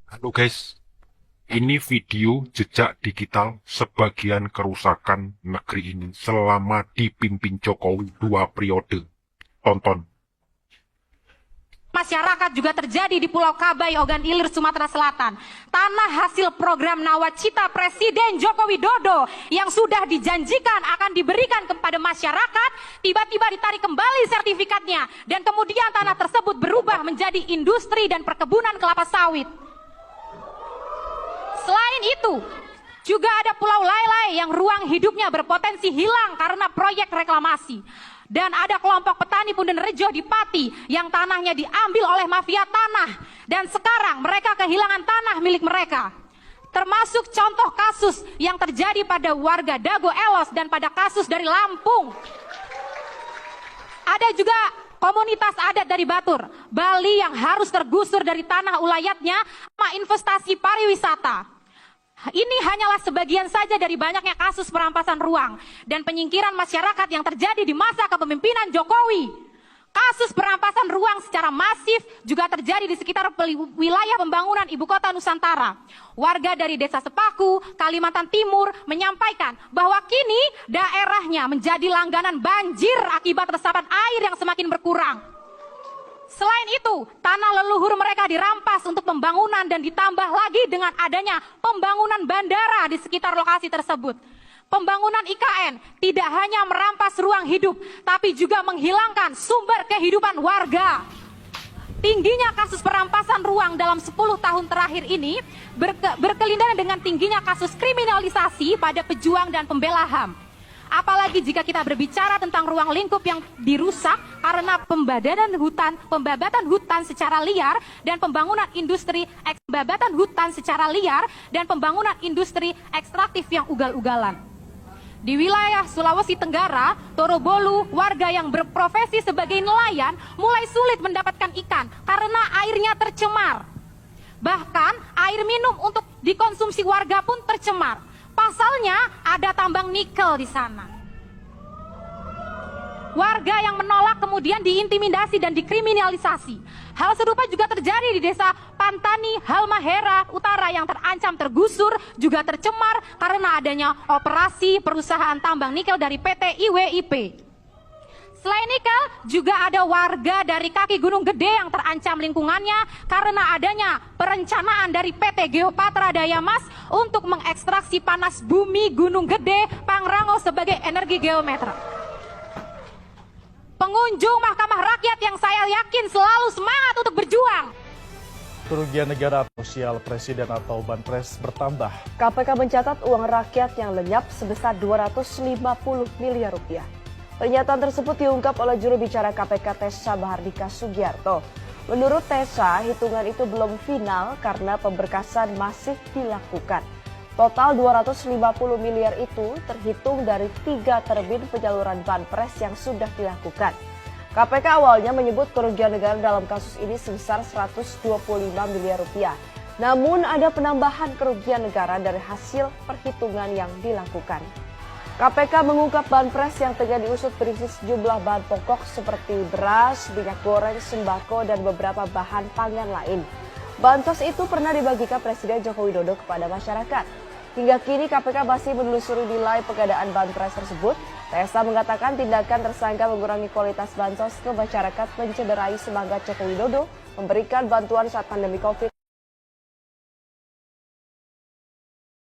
Halo guys, ini video jejak digital sebagian kerusakan negeri ini selama dipimpin Jokowi 2 periode. Tonton. Masyarakat juga terjadi di Pulau Kabai, Ogan Ilir, Sumatera Selatan. Tanah hasil program Nawacita Presiden Joko Widodo yang sudah dijanjikan akan diberikan kepada masyarakat, tiba-tiba ditarik kembali sertifikatnya. Dan kemudian tanah tersebut berubah menjadi industri dan perkebunan kelapa sawit. Selain itu, juga ada Pulau Lailai yang ruang hidupnya berpotensi hilang karena proyek reklamasi. Dan ada kelompok petani Punden Rejo di Pati yang tanahnya diambil oleh mafia tanah. Dan sekarang mereka kehilangan tanah milik mereka. Termasuk contoh kasus yang terjadi pada warga Dago Elos dan pada kasus dari Lampung. Ada juga komunitas adat dari Batur, Bali yang harus tergusur dari tanah ulayatnya sama investasi pariwisata. Ini hanyalah sebagian saja dari banyaknya kasus perampasan ruang dan penyingkiran masyarakat yang terjadi di masa kepemimpinan Jokowi. Kasus perampasan ruang secara masif juga terjadi di sekitar wilayah pembangunan Ibu Kota Nusantara. Warga dari Desa Sepaku, Kalimantan Timur menyampaikan bahwa kini daerahnya menjadi langganan banjir akibat resapan air yang semakin berkurang. Selain itu, tanah leluhur mereka dirampas untuk pembangunan dan ditambah lagi dengan adanya pembangunan bandara di sekitar lokasi tersebut. Pembangunan IKN tidak hanya merampas ruang hidup, tapi juga menghilangkan sumber kehidupan warga. Tingginya kasus perampasan ruang dalam 10 tahun terakhir ini berkelindahan dengan tingginya kasus kriminalisasi pada pejuang dan pembela HAM. Apalagi jika kita berbicara tentang ruang lingkup yang dirusak karena pembabatan hutan secara liar dan pembangunan industri ekstraktif yang ugal-ugalan. Di wilayah Sulawesi Tenggara, Torobolu, warga yang berprofesi sebagai nelayan mulai sulit mendapatkan ikan karena airnya tercemar. Bahkan air minum untuk dikonsumsi warga pun tercemar. Pasalnya ada tambang nikel di sana. Warga yang menolak kemudian diintimidasi dan dikriminalisasi. Hal serupa juga terjadi di desa Pantani, Halmahera Utara yang terancam tergusur, juga tercemar karena adanya operasi perusahaan tambang nikel dari PT IWIP. Selain nikel, juga ada warga dari kaki Gunung Gede yang terancam lingkungannya karena adanya perencanaan dari PT Geopatra Daya Mas untuk mengekstraksi panas bumi Gunung Gede, Pangrango sebagai energi geometra. Pengunjung Mahkamah Rakyat yang saya yakin selalu semangat untuk berjuang. Kerugian negara sosial presiden atau banpres bertambah. KPK mencatat uang rakyat yang lenyap sebesar 250 miliar rupiah. Pernyataan tersebut diungkap oleh juru bicara KPK Tessa Bahardika Sugiarto. Menurut Tessa, hitungan itu belum final karena pemberkasan masih dilakukan. Total 250 miliar itu terhitung dari 3 terbit penyaluran banpres yang sudah dilakukan. KPK awalnya menyebut kerugian negara dalam kasus ini sebesar 125 miliar rupiah. Namun ada penambahan kerugian negara dari hasil perhitungan yang dilakukan. KPK mengungkap banpres yang tengah diusut berisi sejumlah bahan pokok seperti beras, minyak goreng, sembako, dan beberapa bahan pangan lain. Bansos itu pernah dibagikan Presiden Joko Widodo kepada masyarakat. Hingga kini KPK masih menelusuri nilai pengadaan banpres tersebut. Tessa mengatakan tindakan tersangka mengurangi kualitas bansos ke masyarakat mencederai semangat Joko Widodo memberikan bantuan saat pandemi COVID.